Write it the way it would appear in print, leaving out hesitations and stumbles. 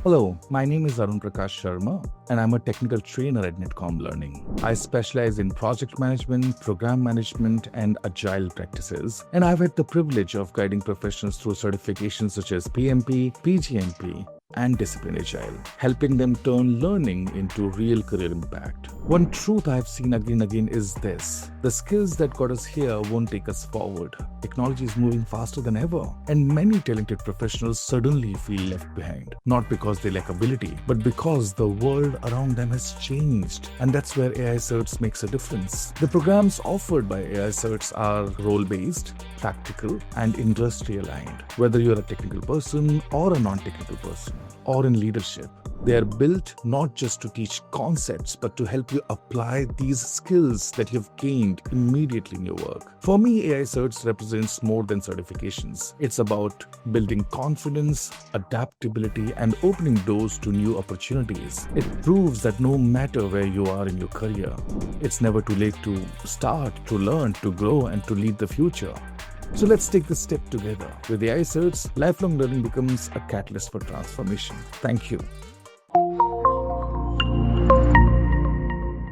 Hello, my name is Arun Kumar Sharma, and I'm a technical trainer at Netcom Learning. I specialize in project management, program management, and agile practices. And I've had the privilege of guiding professionals through certifications such as PMP, PGMP, and Discipline Agile, helping them turn learning into real career impact. One truth I've seen again and again is this: the skills that got us here won't take us forward. Technology is moving faster than ever, and many talented professionals suddenly feel left behind. Not because they lack ability, but because the world around them has changed. And that's where AI CERTs makes a difference. The programs offered by AI CERTs are role-based, practical, and industry-aligned. Whether you're a technical person or a non-technical person, or in leadership, they are built not just to teach concepts, but to help you apply these skills that you've gained immediately in your work. For me, AI CERTs represents more than certifications. It's about building confidence, adaptability, and opening doors to new opportunities. It proves that no matter where you are in your career, it's never too late to start, to learn, to grow, and to lead the future. So let's take this step together. With AI CERTs, lifelong learning becomes a catalyst for transformation. Thank you.